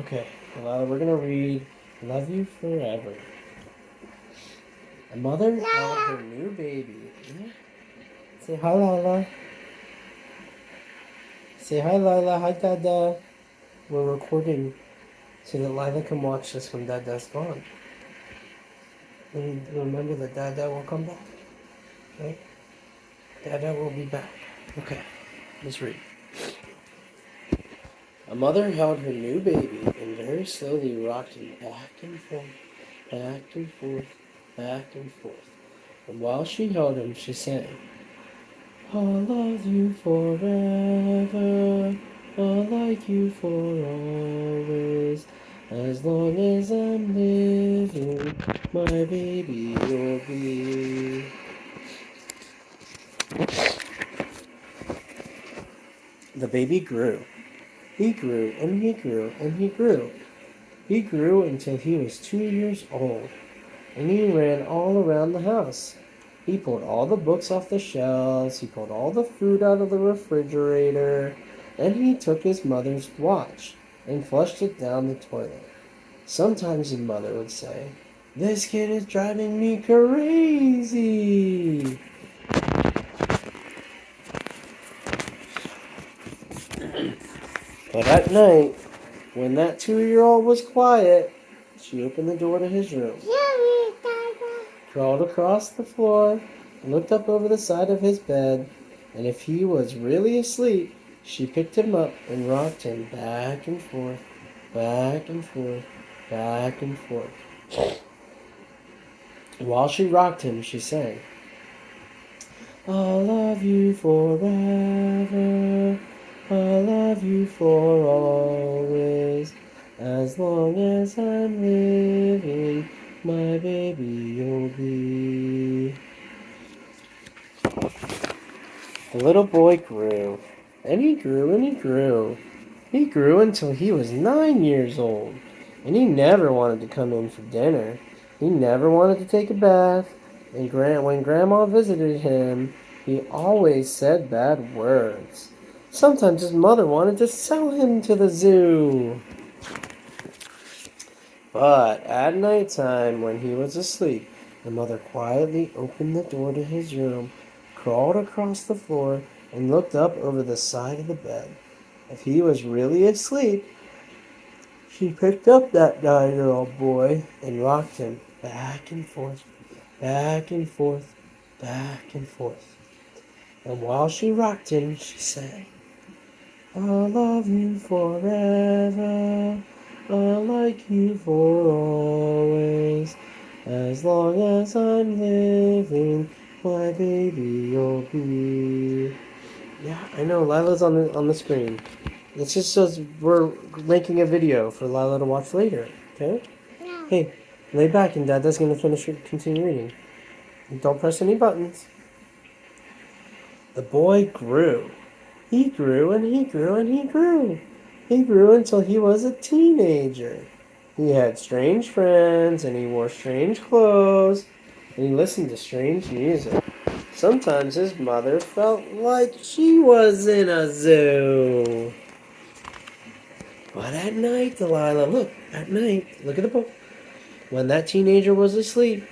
Okay, Lila, we're gonna read Love You Forever. A mother held her new baby. Yeah. Say hi, Lila. Say hi, Lila. Hi, Dada. We're recording so that Lila can watch this when Dada's gone. And remember that Dada will come back. Okay? Dada will be back. Okay, let's read. A mother held her new baby and very slowly rocked him back and forth, back and forth, back and forth. And while she held him, she sang, I'll love you forever, I'll like you for always. As long as I'm living, my baby you'll be. The baby grew. He grew and he grew and he grew. He grew until he was 2 years old, and he ran all around the house. He pulled all the books off the shelves, he pulled all the food out of the refrigerator, and he took his mother's watch and flushed it down the toilet. Sometimes his mother would say, This kid is driving me crazy. But at night, when that 2-year-old was quiet, she opened the door to his room, crawled across the floor, looked up over the side of his bed, and if he was really asleep, she picked him up and rocked him back and forth, back and forth, back and forth. While she rocked him, she sang, I'll love you forever, I'll love you for always. As long as I'm living, my baby you'll be. The little boy grew, and he grew and he grew. He grew until he was 9 years old, and he never wanted to come in for dinner. He never wanted to take a bath, and when Grandma visited him, he always said bad words. Sometimes his mother wanted to sell him to the zoo. But at night time, when he was asleep, the mother quietly opened the door to his room, crawled across the floor, and looked up over the side of the bed. If he was really asleep, she picked up that 9-year-old boy and rocked him back and forth, back and forth, back and forth. And while she rocked him, she sang, I'll love you forever, I'll like you for always. As long as I'm living, my baby you'll be. Yeah, I know, Lila's on the screen. It's just so we're making a video for Lila to watch later, okay? No. Hey, lay back and Dada's gonna continue reading. Don't press any buttons. The boy grew. He grew and he grew and he grew. He grew until he was a teenager. He had strange friends and he wore strange clothes and he listened to strange music. Sometimes his mother felt like she was in a zoo. But at night, Delilah, look, at night, look at the book. When that teenager was asleep,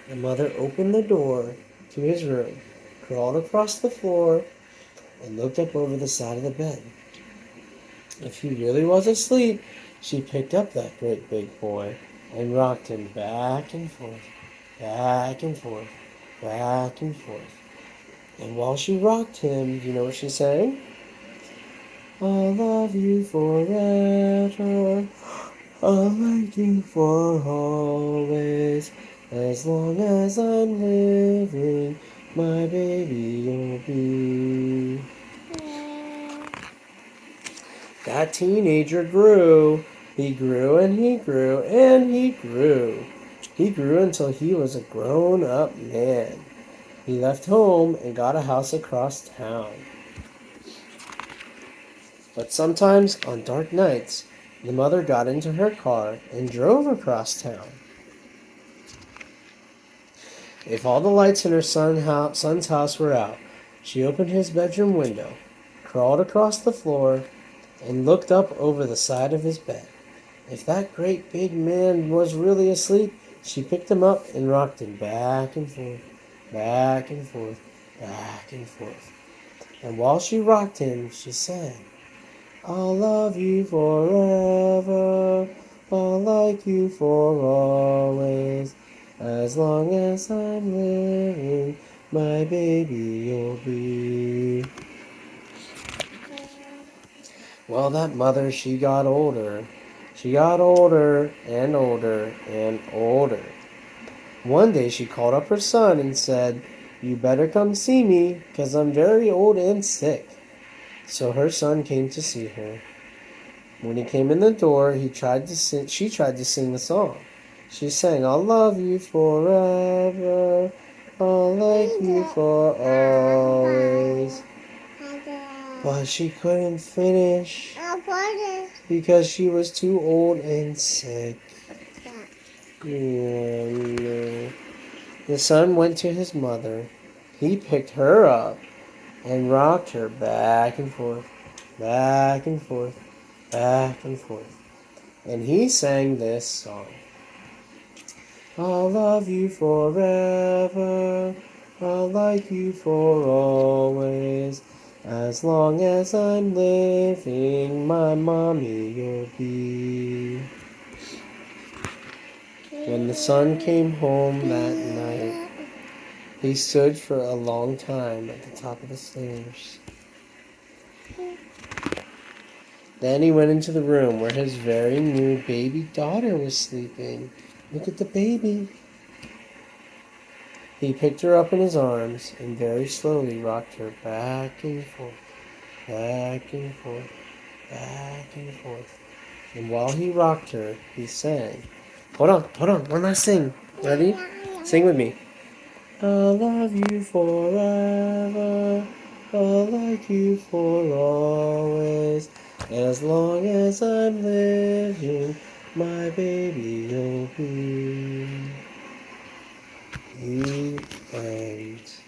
the mother opened the door to his room, crawled across the floor, and looked up over the side of the bed. If he really was asleep, she picked up that great big boy and rocked him back and forth, back and forth, back and forth. And while she rocked him, do you know what she sang? I'll love you forever, I'll like you for always. As long as I'm living, my baby you'll be. That teenager grew. He grew and he grew and he grew. He grew until he was a grown-up man. He left home and got a house across town. But sometimes on dark nights, the mother got into her car and drove across town. If all the lights in her son's house were out, she opened his bedroom window, crawled across the floor, and looked up over the side of his bed. If that great big man was really asleep, she picked him up and rocked him back and forth, back and forth, back and forth. And while she rocked him, she sang, I'll love you forever, I'll like you for always. As long as I'm living, my baby you'll be. Well, that mother, she got older. She got older and older and older. One day she called up her son and said, You better come see me, 'cause I'm very old and sick. So her son came to see her. When he came in the door, she tried to sing the song. She sang, I'll love you forever, I'll like you for always. But she couldn't finish because she was too old and sick. Yeah. The son went to his mother. He picked her up and rocked her back and forth, back and forth, back and forth. And he sang this song. I'll love you forever, I'll like you for always. As long as I'm living, my mommy you'll be. When the son came home that night, he stood for a long time at the top of the stairs. Then he went into the room where his very new baby daughter was sleeping. Look at the baby. He picked her up in his arms and very slowly rocked her back and forth, back and forth, back and forth. And while he rocked her, he sang. Hold on, one last thing. Ready? Sing with me. I'll love you forever, I'll like you for always. As long as I'm living, my baby you'll be. The end.